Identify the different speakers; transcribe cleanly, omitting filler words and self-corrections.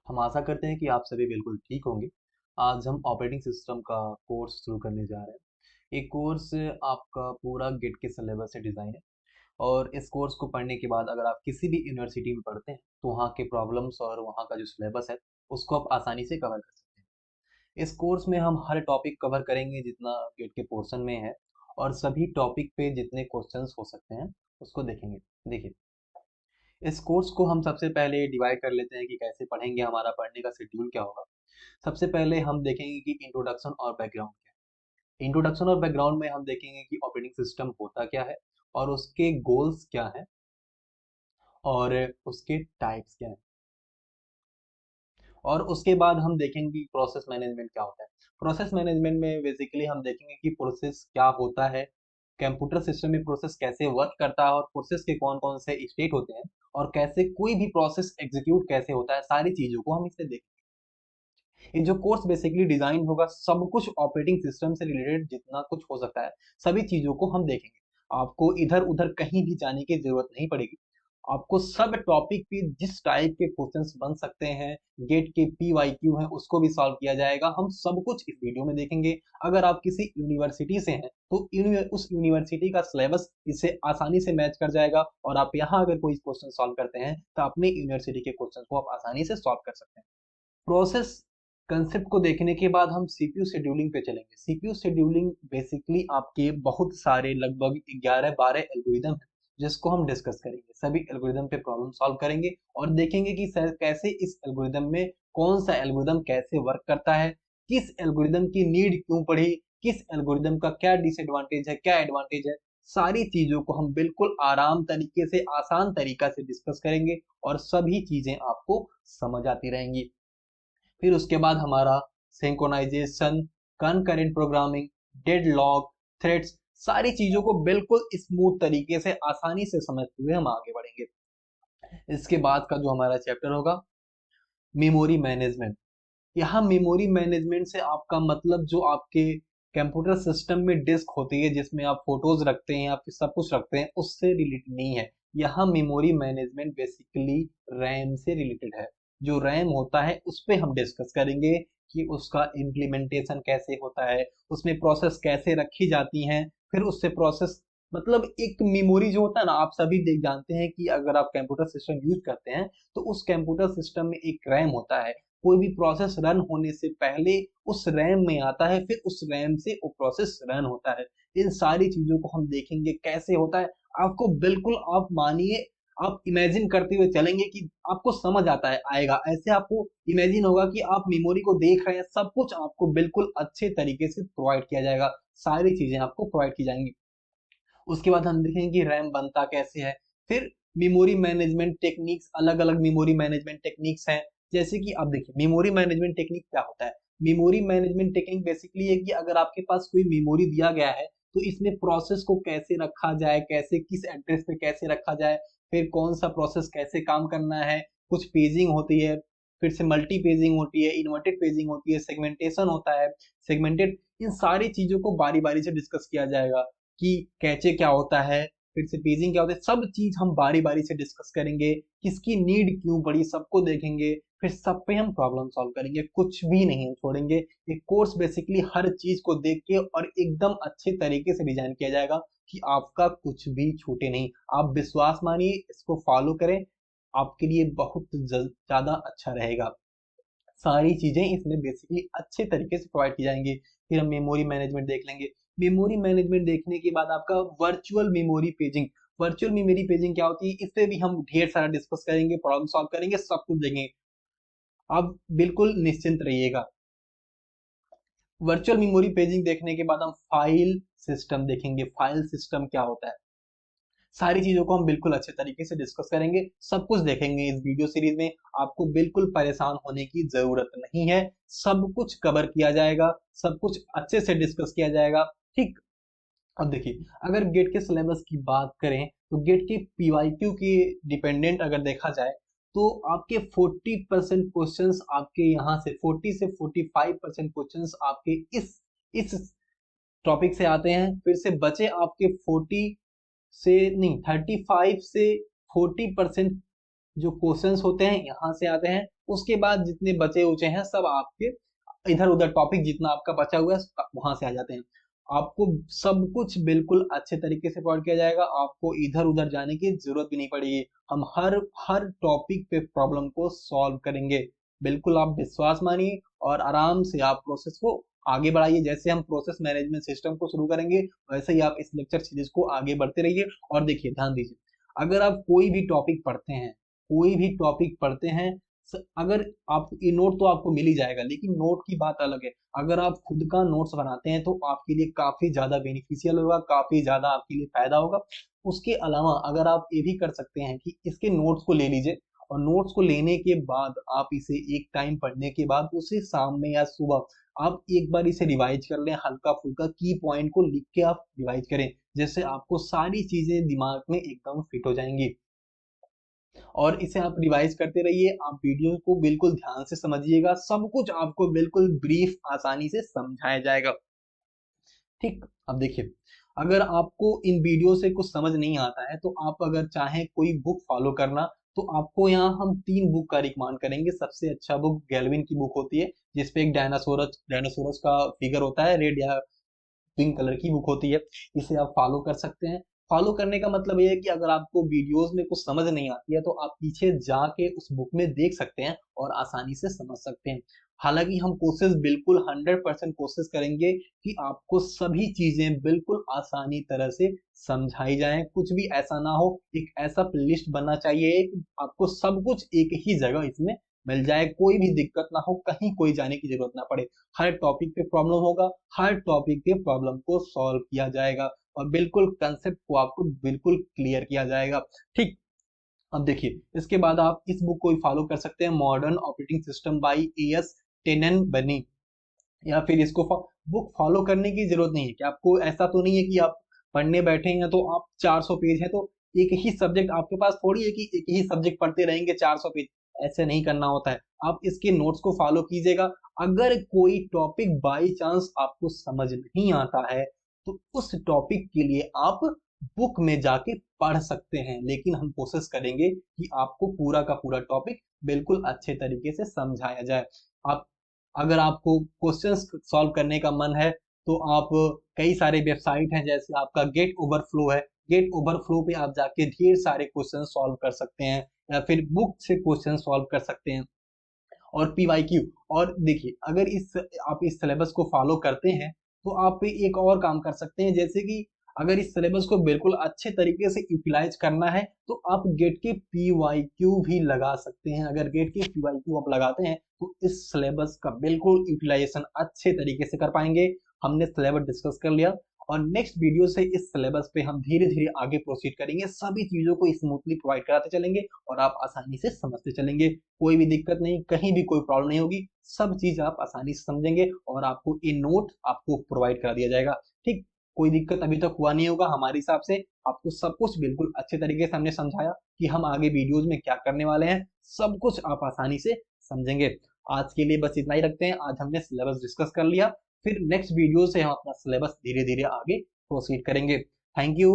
Speaker 1: हम आशा करते हैं कि आप सभी बिल्कुल ठीक होंगे। आज हम ऑपरेटिंग सिस्टम का कोर्स शुरू करने जा रहे हैं। ये कोर्स आपका पूरा गेट के सिलेबस से डिज़ाइन है और इस कोर्स को पढ़ने के बाद अगर आप किसी भी यूनिवर्सिटी में पढ़ते हैं तो वहाँ के प्रॉब्लम्स और वहाँ का जो सिलेबस है उसको आप आसानी से कवर कर सकते हैं। इस कोर्स में हम हर टॉपिक कवर करेंगे जितना गेट के पोर्शन में है और सभी टॉपिक पे जितने क्वेश्चंस हो सकते हैं उसको देखेंगे। देखिए, इस कोर्स को हम सबसे पहले डिवाइड कर लेते हैं कि कैसे पढ़ेंगे, हमारा पढ़ने का शेड्यूल क्या होगा। सबसे पहले हम देखेंगे कि इंट्रोडक्शन और बैकग्राउंड क्या है। इंट्रोडक्शन और बैकग्राउंड में हम देखेंगे कि ऑपरेटिंग सिस्टम होता क्या है और उसके गोल्स क्या हैं और उसके टाइप्स क्या हैं। और उसके बाद हम देखेंगे कि प्रोसेस मैनेजमेंट क्या होता है। प्रोसेस मैनेजमेंट में बेसिकली हम देखेंगे कि प्रोसेस क्या होता है, कंप्यूटर सिस्टम में प्रोसेस कैसे वर्क करता है और प्रोसेस के कौन कौन से स्टेट होते हैं और कैसे कोई भी प्रोसेस एग्जीक्यूट कैसे होता है, सारी चीजों को हम इससे देखेंगे। ये जो कोर्स बेसिकली डिजाइन होगा सब कुछ ऑपरेटिंग सिस्टम से रिलेटेड जितना कुछ हो सकता है सभी चीजों को हम देखेंगे। आपको इधर उधर कहीं भी जाने की जरूरत नहीं पड़ेगी। आपको सब टॉपिक पे जिस टाइप के क्वेश्चंस बन सकते हैं, गेट के PYQ है उसको भी सॉल्व किया जाएगा। हम सब कुछ इस वीडियो में देखेंगे। अगर आप किसी यूनिवर्सिटी से हैं तो उस यूनिवर्सिटी का सिलेबस इससे आसानी से मैच कर जाएगा और आप यहाँ अगर कोई क्वेश्चन सॉल्व करते हैं तो अपने यूनिवर्सिटी के क्वेश्चन को आप आसानी से सॉल्व कर सकते हैं। प्रोसेस कंसेप्ट को देखने के बाद हम सीपीयू शेड्यूलिंग पे चलेंगे। सीपीयू शेड्यूलिंग बेसिकली आपके बहुत सारे लगभग 11-12 एल्गोरिदम है जिसको हम डिस्कस करेंगे। सभी एल्गोरिदम पे प्रॉब्लम सॉल्व करेंगे और देखेंगे कि कैसे इस एल्गोरिदम में कौन सा एल्गोरिदम कैसे वर्क करता है, किस एल्गोरिदम की नीड क्यों पड़ी, किस एल्गोरिदम का क्या डिसएडवांटेज है, क्या एडवांटेज है। सारी चीजों को हम बिल्कुल आराम तरीके से, आसान तरीका से डिस्कस करेंगे और सभी चीजें आपको समझ आती रहेंगी। फिर उसके बाद हमारा synchronisation, concurrent programming, deadlock, threads, सारी चीजों को बिल्कुल स्मूथ तरीके से आसानी से समझते हुए हम आगे बढ़ेंगे। इसके बाद का जो हमारा चैप्टर होगा मेमोरी मैनेजमेंट। यहाँ मेमोरी मैनेजमेंट से आपका मतलब जो आपके कंप्यूटर सिस्टम में डिस्क होती है जिसमें आप फोटोज रखते हैं, आपके सब कुछ रखते हैं, उससे रिलेटेड नहीं है। यहाँ मेमोरी मैनेजमेंट बेसिकली रैम से रिलेटेड है। जो रैम होता है उस पे हम डिस्कस करेंगे कि उसका इम्प्लीमेंटेशन कैसे होता है, उसमें प्रोसेस कैसे रखी जाती हैं, फिर उससे प्रोसेस मतलब एक मेमोरी जो होता है ना, आप सभी देख जानते हैं कि अगर आप कंप्यूटर सिस्टम यूज करते हैं तो उस कंप्यूटर सिस्टम में एक रैम होता है। कोई भी प्रोसेस रन होने से पहले उस रैम में आता है, फिर उस रैम से वो प्रोसेस रन होता है। इन सारी चीजों को हम देखेंगे कैसे होता है। आपको बिल्कुल, आप मानिए, आप इमेजिन करते हुए चलेंगे कि आपको समझ आता है, आएगा ऐसे आपको इमेजिन होगा कि आप मेमोरी को देख रहे हैं। सब कुछ आपको बिल्कुल अच्छे तरीके से प्रोवाइड किया जाएगा, सारी चीजें आपको प्रोवाइड की जाएंगी। उसके बाद हम देखेंगे कि रैम बनता कैसे है। फिर मेमोरी मैनेजमेंट टेक्निक्स, अलग अलग मेमोरी मैनेजमेंट टेक्निक्स हैं। जैसे कि अब देखिए मेमोरी मैनेजमेंट टेक्निक क्या होता है। मेमोरी मैनेजमेंट टेक्निक बेसिकली है कि अगर आपके पास कोई मेमोरी दिया गया है तो इसमें प्रोसेस को कैसे रखा जाए, कैसे किस एड्रेस पे कैसे रखा जाए, फिर कौन सा प्रोसेस कैसे काम करना है। कुछ पेजिंग होती है, फिर से मल्टी पेजिंग होती है, इन्वर्टेड पेजिंग होती है, सेगमेंटेशन होता है, सेगमेंटेड। इन सारी चीजों को बारी बारी से डिस्कस किया जाएगा कि कैचे क्या होता है, फिर से पेजिंग क्या होता है। सब चीज हम बारी बारी से डिस्कस करेंगे, किसकी नीड क्यों पड़ी सबको देखेंगे, फिर सब पे हम प्रॉब्लम सॉल्व करेंगे, कुछ भी नहीं छोड़ेंगे। ये कोर्स बेसिकली हर चीज को देख के और एकदम अच्छे तरीके से डिजाइन किया जाएगा कि आपका कुछ भी छूटे नहीं। आप विश्वास मानिए, इसको फॉलो करें, आपके लिए बहुत ज्यादा अच्छा रहेगा। सारी चीजें इसमें बेसिकली अच्छे तरीके से प्रोवाइड की जाएंगी। फिर हम मेमोरी मैनेजमेंट देख लेंगे। मेमोरी मैनेजमेंट देखने के बाद आपका virtual memory paging. Virtual memory paging क्या होती है, इस पे भी हम ढेर सारा डिस्कस करेंगे, प्रॉब्लम सॉल्व करेंगे, सब कुछ देंगे। आप बिल्कुल निश्चिंत रहिएगा। वर्चुअल मेमोरी पेजिंग देखने के बाद हम फाइल सिस्टम देखेंगे। फाइल सिस्टम क्या होता है, सारी चीजों को हम बिल्कुल अच्छे तरीके से डिस्कस करेंगे, सब कुछ देखेंगे इस वीडियो सीरीज में। आपको बिल्कुल परेशान होने की जरूरत नहीं है, सब कुछ कवर किया जाएगा, सब कुछ अच्छे से डिस्कस किया जाएगा। ठीक। अब देखिए, अगर गेट के सिलेबस की बात करें तो गेट के PYQ के डिपेंडेंट अगर देखा जाए तो आपके 40% क्वेश्चंस आपके यहाँ से 40 से 45% क्वेश्चंस आपके इस टॉपिक से आते हैं। फिर से बचे आपके 40 से नहीं, 35 से 40% जो क्वेश्चंस होते हैं यहाँ से आते हैं। उसके बाद जितने बचे उचे हैं सब आपके इधर उधर टॉपिक जितना आपका बचा हुआ है वहां से आ जाते हैं। आपको सब कुछ बिल्कुल अच्छे तरीके से प्रोवाइड किया जाएगा, आपको इधर उधर जाने की जरूरत भी नहीं पड़ेगी। हम हर हर टॉपिक पे प्रॉब्लम को सॉल्व करेंगे। बिल्कुल आप विश्वास मानिए और आराम से आप प्रोसेस को आगे बढ़ाइए। जैसे हम प्रोसेस मैनेजमेंट सिस्टम को शुरू करेंगे वैसे ही आप इस लेक्चर सीरीज को आगे बढ़ते रहिए। और देखिए ध्यान दीजिए, अगर आप कोई भी टॉपिक पढ़ते हैं, कोई भी टॉपिक पढ़ते हैं, अगर आप ये नोट तो आपको मिल ही जाएगा, लेकिन नोट की बात अलग है। अगर आप खुद का नोट्स बनाते हैं तो आपके लिए काफी ज्यादा बेनिफिशियल होगा, काफी ज्यादा आपके लिए फायदा होगा। उसके अलावा अगर आप ये भी कर सकते हैं कि इसके नोट्स को ले लीजिए और नोट्स को लेने के बाद आप इसे एक टाइम पढ़ने के बाद उसे शाम में या सुबह आप एक बार इसे रिवाइज कर लें, हल्का फुल्का की पॉइंट को लिख के आप रिवाइज करें, जिससे आपको सारी चीजें दिमाग में एकदम फिट हो जाएंगी। और इसे आप रिवाइज करते रहिए, आप वीडियो को बिल्कुल ध्यान से समझिएगा, सब कुछ आपको बिल्कुल ब्रीफ आसानी से समझाया जाएगा। ठीक, अब देखिए, अगर आपको इन वीडियो से कुछ समझ नहीं आता है तो आप अगर चाहें कोई बुक फॉलो करना, तो आपको यहाँ हम 3 बुक का रिकमेंड करेंगे। सबसे अच्छा बुक गैल्विन की बुक होती है, जिसपे एक डायनासोरस डायनासोरस का फिगर होता है, रेड या पिंक कलर की बुक होती है। इसे आप फॉलो कर सकते हैं। फॉलो करने का मतलब ये है कि अगर आपको वीडियोस में कुछ समझ नहीं आती है तो आप पीछे जाके उस बुक में देख सकते हैं और आसानी से समझ सकते हैं। हालांकि हम कोशिश बिल्कुल 100% कोशिश करेंगे कि आपको सभी चीजें बिल्कुल आसानी तरह से समझाई जाएं, कुछ भी ऐसा ना हो। एक ऐसा लिस्ट बनना चाहिए कि आपको सब कुछ एक ही जगह इसमें मिल जाए, कोई भी दिक्कत ना हो, कहीं कोई जाने की जरूरत ना पड़े। हर टॉपिक पे प्रॉब्लम होगा, हर टॉपिक पे प्रॉब्लम को सॉल्व किया जाएगा और बिल्कुल कंसेप्ट को आपको बिल्कुल क्लियर किया जाएगा। ठीक, अब देखिए, इसके बाद आप इस बुक को फॉलो कर सकते हैं, modern operating system by as tenon बनी। या फिर इसको बुक फॉलो करने की जरूरत नहीं है कि आपको, ऐसा तो नहीं है कि आप पढ़ने बैठे हैं तो आप 400 पेज है तो एक ही सब्जेक्ट आपके पास थोड़ी है कि एक ही सब्जेक्ट पढ़ते रहेंगे 400 पेज। ऐसे नहीं करना होता है, आप इसके नोट्स को फॉलो कीजिएगा। अगर कोई टॉपिक बाई चांस आपको समझ नहीं आता है तो उस टॉपिक के लिए आप बुक में जाके पढ़ सकते हैं, लेकिन हम कोशिश करेंगे कि आपको पूरा का पूरा टॉपिक बिल्कुल अच्छे तरीके से समझाया जाए। आप, अगर आपको क्वेश्चंस सॉल्व करने का मन है तो आप, कई सारे वेबसाइट हैं, जैसे आपका गेट ओवरफ्लो है, गेट ओवरफ्लो पे आप जाके ढेर सारे क्वेश्चन सॉल्व कर सकते हैं, या फिर बुक से क्वेश्चन सॉल्व कर सकते हैं। और पीवाईक्यू, और देखिए, अगर इस आप इस सिलेबस को फॉलो करते हैं तो आप एक और काम कर सकते हैं, जैसे कि अगर इस सिलेबस को बिल्कुल अच्छे तरीके से यूटिलाइज करना है तो आप गेट के पीवाईक्यू भी लगा सकते हैं। अगर गेट के पीवाईक्यू आप लगाते हैं तो इस सिलेबस का बिल्कुल यूटिलाइजेशन अच्छे तरीके से कर पाएंगे। हमने सिलेबस डिस्कस कर लिया और नेक्स्ट वीडियो से इस सिलेबस पे हम धीरे धीरे आगे प्रोसीड करेंगे, सभी चीजों को स्मूथली प्रोवाइड कराते चलेंगे और आप आसानी से समझते चलेंगे। कोई भी दिक्कत नहीं, कहीं भी कोई प्रॉब्लम नहीं होगी, सब चीज आप आसानी से समझेंगे और आपको ये नोट आपको प्रोवाइड करा दिया जाएगा। ठीक, कोई दिक्कत अभी तक हुआ नहीं होगा। हमारे हिसाब से आपको सब कुछ बिल्कुल अच्छे तरीके से हमने समझाया कि हम आगे वीडियोज में क्या करने वाले हैं, सब कुछ आप आसानी से समझेंगे। आज के लिए बस इतना ही रखते हैं, आज हमने सिलेबस डिस्कस कर लिया, फिर नेक्स्ट वीडियो से हम अपना सिलेबस धीरे धीरे आगे प्रोसीड करेंगे। Thank you.